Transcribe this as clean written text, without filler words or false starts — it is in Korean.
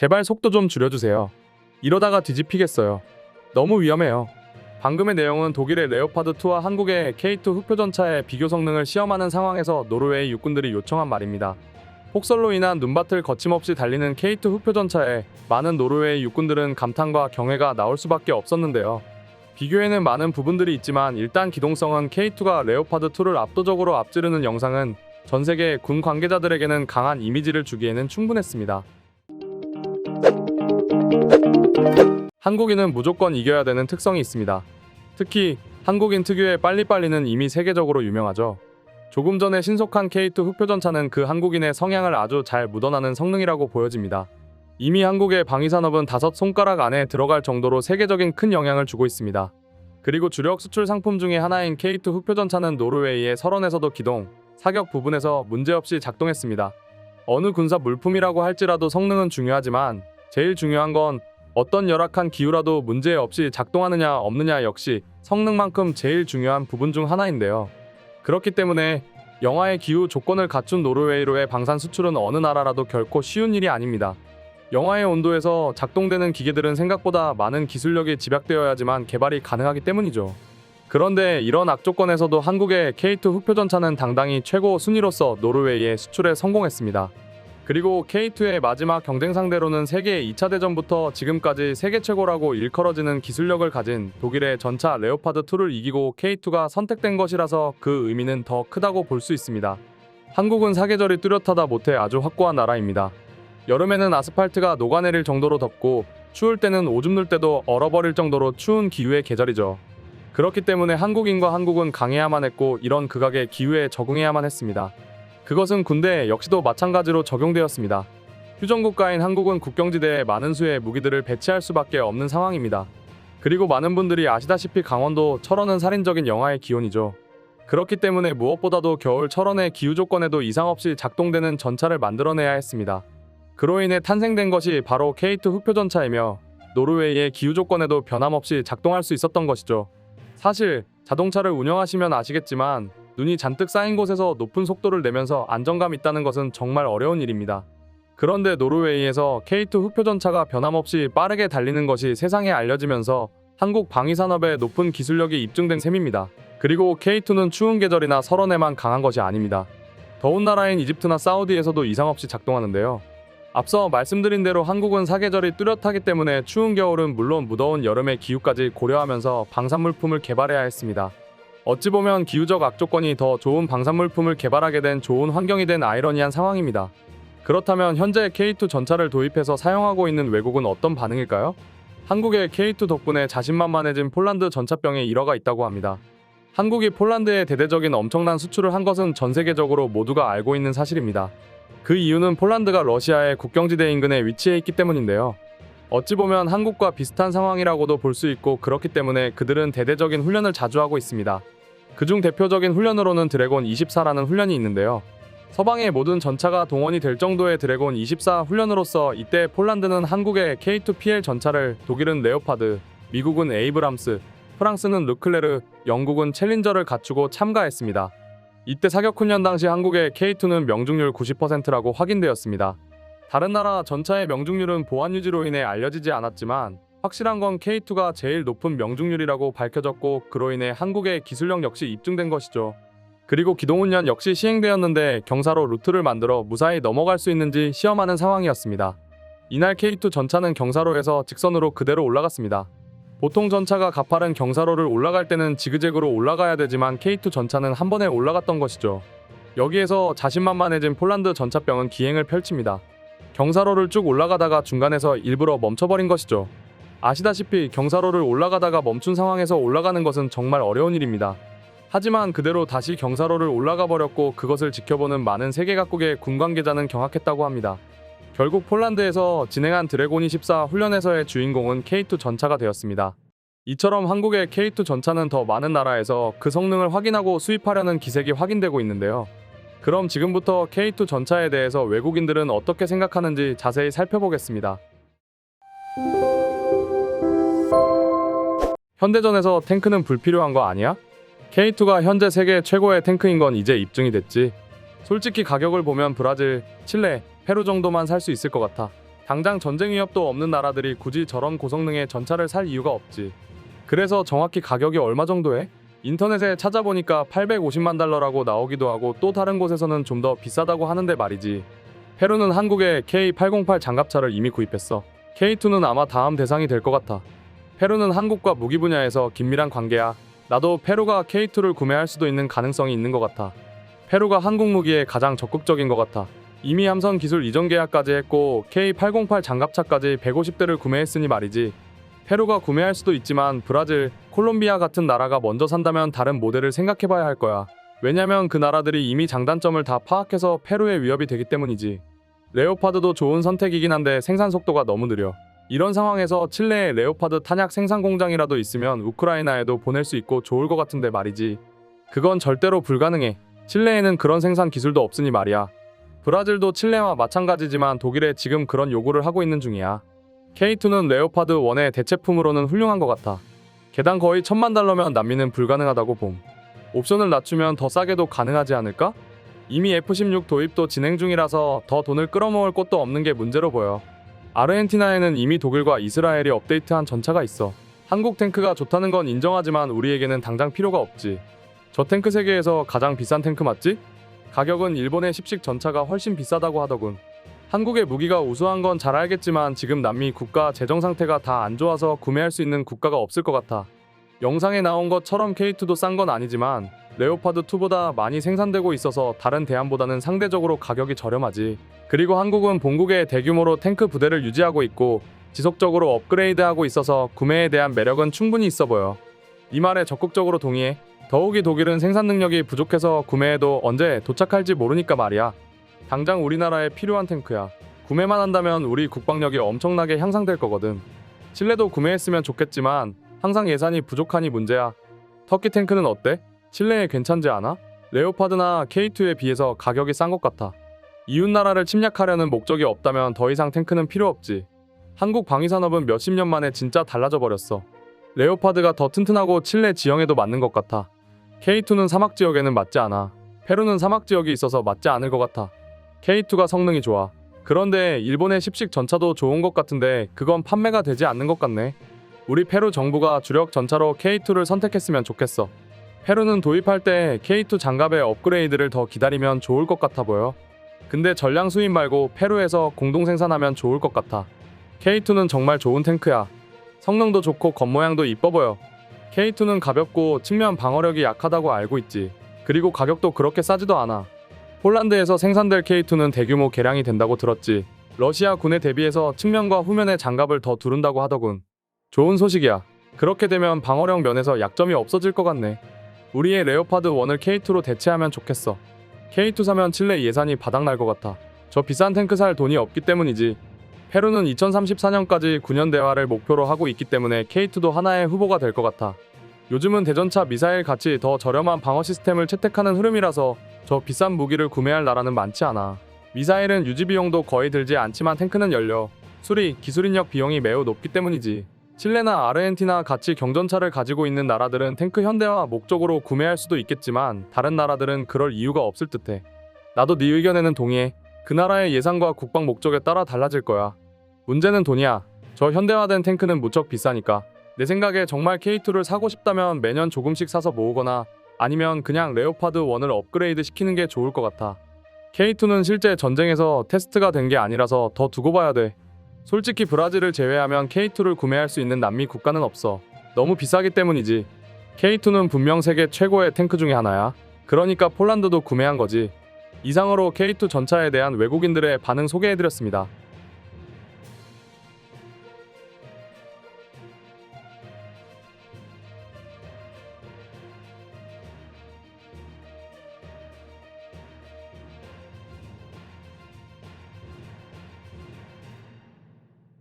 제발 속도 좀 줄여주세요. 이러다가 뒤집히겠어요. 너무 위험해요. 방금의 내용은 독일의 레오파드2와 한국의 K2 흑표전차의 비교 성능을 시험하는 상황에서 노르웨이 육군들이 요청한 말입니다. 폭설로 인한 눈밭을 거침없이 달리는 K2 흑표전차에 많은 노르웨이 육군들은 감탄과 경애가 나올 수밖에 없었는데요. 비교에는 많은 부분들이 있지만 일단 기동성은 K2가 레오파드2를 압도적으로 앞지르는 영상은 전세계 군 관계자들에게는 강한 이미지를 주기에는 충분했습니다. 한국인은 무조건 이겨야 되는 특성이 있습니다. 특히 한국인 특유의 빨리빨리는 이미 세계적으로 유명하죠. 조금 전에 신속한 K2 흑표전차는 그 한국인의 성향을 아주 잘 묻어나는 성능이라고 보여집니다. 이미 한국의 방위산업은 5손가락 안에 들어갈 정도로 세계적인 큰 영향을 주고 있습니다. 그리고 주력 수출 상품 중에 하나인 K2 흑표전차는 노르웨이의 설원에서도 기동, 사격 부분에서 문제없이 작동했습니다. 어느 군사 물품이라고 할지라도 성능은 중요하지만 제일 중요한 건 어떤 열악한 기후라도 문제없이 작동하느냐 없느냐 역시 성능만큼 제일 중요한 부분 중 하나인데요. 그렇기 때문에 영하의 기후 조건을 갖춘 노르웨이로의 방산 수출은 어느 나라라도 결코 쉬운 일이 아닙니다. 영하의 온도에서 작동되는 기계들은 생각보다 많은 기술력이 집약되어야지만 개발이 가능하기 때문이죠. 그런데 이런 악조건에서도 한국의 K2 흑표전차는 당당히 최고 순위로서 노르웨이에 수출에 성공했습니다. 그리고 K2의 마지막 경쟁 상대로는 세계 2차 대전부터 지금까지 세계 최고라고 일컬어지는 기술력을 가진 독일의 전차 레오파드2를 이기고 K2가 선택된 것이라서 그 의미는 더 크다고 볼 수 있습니다. 한국은 사계절이 뚜렷하다 못해 아주 확고한 나라입니다. 여름에는 아스팔트가 녹아내릴 정도로 덥고 추울 때는 오줌 눌 때도 얼어버릴 정도로 추운 기후의 계절이죠. 그렇기 때문에 한국인과 한국은 강해야만 했고 이런 극악의 기후에 적응해야만 했습니다. 그것은 군대 역시도 마찬가지로 적용되었습니다. 휴전국가인 한국은 국경지대에 많은 수의 무기들을 배치할 수밖에 없는 상황입니다. 그리고 많은 분들이 아시다시피 강원도 철원은 살인적인 영하의 기온이죠. 그렇기 때문에 무엇보다도 겨울 철원의 기후 조건에도 이상 없이 작동되는 전차를 만들어내야 했습니다. 그로 인해 탄생된 것이 바로 K2 흑표전차이며 노르웨이의 기후 조건에도 변함없이 작동할 수 있었던 것이죠. 사실 자동차를 운영하시면 아시겠지만 눈이 잔뜩 쌓인 곳에서 높은 속도를 내면서 안정감 있다는 것은 정말 어려운 일입니다. 그런데 노르웨이에서 K2 흑표전차가 변함없이 빠르게 달리는 것이 세상에 알려지면서 한국 방위산업의 높은 기술력이 입증된 셈입니다. 그리고 K2는 추운 계절이나 설원에만 강한 것이 아닙니다. 더운 나라인 이집트나 사우디에서도 이상 없이 작동하는데요. 앞서 말씀드린 대로 한국은 사계절이 뚜렷하기 때문에 추운 겨울은 물론 무더운 여름의 기후까지 고려하면서 방산물품을 개발해야 했습니다. 어찌 보면 기후적 악조건이 더 좋은 방산물품을 개발하게 된 좋은 환경이 된 아이러니한 상황입니다. 그렇다면 현재 K2 전차를 도입해서 사용하고 있는 외국은 어떤 반응일까요? 한국의 K2 덕분에 자신만만해진 폴란드 전차병에 일화가 있다고 합니다. 한국이 폴란드에 대대적인 엄청난 수출을 한 것은 전 세계적으로 모두가 알고 있는 사실입니다. 그 이유는 폴란드가 러시아의 국경지대 인근에 위치해 있기 때문인데요. 어찌 보면 한국과 비슷한 상황이라고도 볼 수 있고 그렇기 때문에 그들은 대대적인 훈련을 자주 하고 있습니다. 그중 대표적인 훈련으로는 드래곤 24라는 훈련이 있는데요. 서방의 모든 전차가 동원이 될 정도의 드래곤 24 훈련으로서 이때 폴란드는 한국의 K2PL 전차를, 독일은 레오파드, 미국은 에이브람스, 프랑스는 르클레르, 영국은 챌린저를 갖추고 참가했습니다. 이때 사격 훈련 당시 한국의 K2는 명중률 90%라고 확인되었습니다. 다른 나라 전차의 명중률은 보안 유지로 인해 알려지지 않았지만 확실한 건 K2가 제일 높은 명중률이라고 밝혀졌고 그로 인해 한국의 기술력 역시 입증된 것이죠. 그리고 기동훈련 역시 시행되었는데 경사로 루트를 만들어 무사히 넘어갈 수 있는지 시험하는 상황이었습니다. 이날 K2 전차는 경사로에서 직선으로 그대로 올라갔습니다. 보통 전차가 가파른 경사로를 올라갈 때는 지그재그로 올라가야 되지만 K2 전차는 한 번에 올라갔던 것이죠. 여기에서 자신만만해진 폴란드 전차병은 기행을 펼칩니다. 경사로를 쭉 올라가다가 중간에서 일부러 멈춰버린 것이죠. 아시다시피 경사로를 올라가다가 멈춘 상황에서 올라가는 것은 정말 어려운 일입니다. 하지만 그대로 다시 경사로를 올라가 버렸고 그것을 지켜보는 많은 세계 각국의 군 관계자는 경악했다고 합니다. 결국 폴란드에서 진행한 드래곤 24 훈련에서의 주인공은 K2 전차가 되었습니다. 이처럼 한국의 K2 전차는 더 많은 나라에서 그 성능을 확인하고 수입하려는 기색이 확인되고 있는데요. 그럼 지금부터 K2 전차에 대해서 외국인들은 어떻게 생각하는지 자세히 살펴보겠습니다. 현대전에서 탱크는 불필요한 거 아니야? K2가 현재 세계 최고의 탱크인 건 이제 입증이 됐지. 솔직히 가격을 보면 브라질, 칠레, 페루 정도만 살 수 있을 것 같아. 당장 전쟁 위협도 없는 나라들이 굳이 저런 고성능의 전차를 살 이유가 없지. 그래서 정확히 가격이 얼마 정도 해? 인터넷에 찾아보니까 850만 달러라고 나오기도 하고 또 다른 곳에서는 좀 더 비싸다고 하는데 말이지. 페루는 한국에 K808 장갑차를 이미 구입했어. K2는 아마 다음 대상이 될 것 같아. 페루는 한국과 무기 분야에서 긴밀한 관계야. 나도 페루가 K2를 구매할 수도 있는 가능성이 있는 것 같아. 페루가 한국 무기에 가장 적극적인 것 같아. 이미 함선 기술 이전 계약까지 했고 K808 장갑차까지 150대를 구매했으니 말이지. 페루가 구매할 수도 있지만 브라질, 콜롬비아 같은 나라가 먼저 산다면 다른 모델을 생각해봐야 할 거야. 왜냐면 그 나라들이 이미 장단점을 다 파악해서 페루의 위협이 되기 때문이지. 레오파드도 좋은 선택이긴 한데 생산 속도가 너무 느려. 이런 상황에서 칠레에 레오파드 탄약 생산 공장이라도 있으면 우크라이나에도 보낼 수 있고 좋을 것 같은데 말이지. 그건 절대로 불가능해. 칠레에는 그런 생산 기술도 없으니 말이야. 브라질도 칠레와 마찬가지지만 독일에 지금 그런 요구를 하고 있는 중이야. K2는 레오파드 1의 대체품으로는 훌륭한 것 같아. 개당 거의 1000만 달러면 난민은 불가능하다고 봄. 옵션을 낮추면 더 싸게도 가능하지 않을까? 이미 F-16 도입도 진행 중이라서 더 돈을 끌어모을 곳도 없는 게 문제로 보여. 아르헨티나에는 이미 독일과 이스라엘이 업데이트한 전차가 있어. 한국 탱크가 좋다는 건 인정하지만 우리에게는 당장 필요가 없지. 저 탱크 세계에서 가장 비싼 탱크 맞지? 가격은 일본의 10식 전차가 훨씬 비싸다고 하더군. 한국의 무기가 우수한 건 잘 알겠지만 지금 남미 국가 재정 상태가 다 안 좋아서 구매할 수 있는 국가가 없을 것 같아. 영상에 나온 것처럼 K2도 싼 건 아니지만 레오파드2보다 많이 생산되고 있어서 다른 대안보다는 상대적으로 가격이 저렴하지. 그리고 한국은 본국에 대규모로 탱크 부대를 유지하고 있고 지속적으로 업그레이드하고 있어서 구매에 대한 매력은 충분히 있어 보여. 이 말에 적극적으로 동의해. 더욱이 독일은 생산 능력이 부족해서 구매해도 언제 도착할지 모르니까 말이야. 당장 우리나라에 필요한 탱크야. 구매만 한다면 우리 국방력이 엄청나게 향상될 거거든. 칠레도 구매했으면 좋겠지만 항상 예산이 부족하니 문제야. 터키 탱크는 어때? 칠레에 괜찮지 않아? 레오파드나 K2에 비해서 가격이 싼 것 같아. 이웃 나라를 침략하려는 목적이 없다면 더 이상 탱크는 필요 없지. 한국 방위산업은 몇십 년 만에 진짜 달라져 버렸어. 레오파드가 더 튼튼하고 칠레 지형에도 맞는 것 같아. K2는 사막 지역에는 맞지 않아. 페루는 사막 지역이 있어서 맞지 않을 것 같아. K2가 성능이 좋아. 그런데 일본의 10식 전차도 좋은 것 같은데 그건 판매가 되지 않는 것 같네. 우리 페루 정부가 주력 전차로 K2를 선택했으면 좋겠어. 페루는 도입할 때 K2 장갑의 업그레이드를 더 기다리면 좋을 것 같아 보여. 근데 전량 수입 말고 페루에서 공동 생산하면 좋을 것 같아. K2는 정말 좋은 탱크야. 성능도 좋고 겉모양도 이뻐 보여. K2는 가볍고 측면 방어력이 약하다고 알고 있지. 그리고 가격도 그렇게 싸지도 않아. 폴란드에서 생산될 K2는 대규모 개량이 된다고 들었지. 러시아 군에 대비해서 측면과 후면에 장갑을 더 두른다고 하더군. 좋은 소식이야. 그렇게 되면 방어력 면에서 약점이 없어질 것 같네. 우리의 레오파드 1을 K2로 대체하면 좋겠어. K2 사면 칠레 예산이 바닥날 것 같아. 저 비싼 탱크 살 돈이 없기 때문이지. 페루는 2034년까지 9년 대화를 목표로 하고 있기 때문에 K2도 하나의 후보가 될 것 같아. 요즘은 대전차 미사일 같이 더 저렴한 방어 시스템을 채택하는 흐름이라서 저 비싼 무기를 구매할 나라는 많지 않아. 미사일은 유지 비용도 거의 들지 않지만 탱크는 연료, 수리, 기술 인력 비용이 매우 높기 때문이지. 칠레나 아르헨티나 같이 경전차를 가지고 있는 나라들은 탱크 현대화 목적으로 구매할 수도 있겠지만 다른 나라들은 그럴 이유가 없을 듯해. 나도 네 의견에는 동의해. 그 나라의 예산과 국방 목적에 따라 달라질 거야. 문제는 돈이야. 저 현대화된 탱크는 무척 비싸니까. 내 생각에 정말 K2를 사고 싶다면 매년 조금씩 사서 모으거나 아니면 그냥 레오파드 1을 업그레이드 시키는 게 좋을 것 같아. K2는 실제 전쟁에서 테스트가 된 게 아니라서 더 두고 봐야 돼. 솔직히 브라질을 제외하면 K2를 구매할 수 있는 남미 국가는 없어. 너무 비싸기 때문이지. K2는 분명 세계 최고의 탱크 중에 하나야. 그러니까 폴란드도 구매한 거지. 이상으로 K2 전차에 대한 외국인들의 반응 소개해드렸습니다.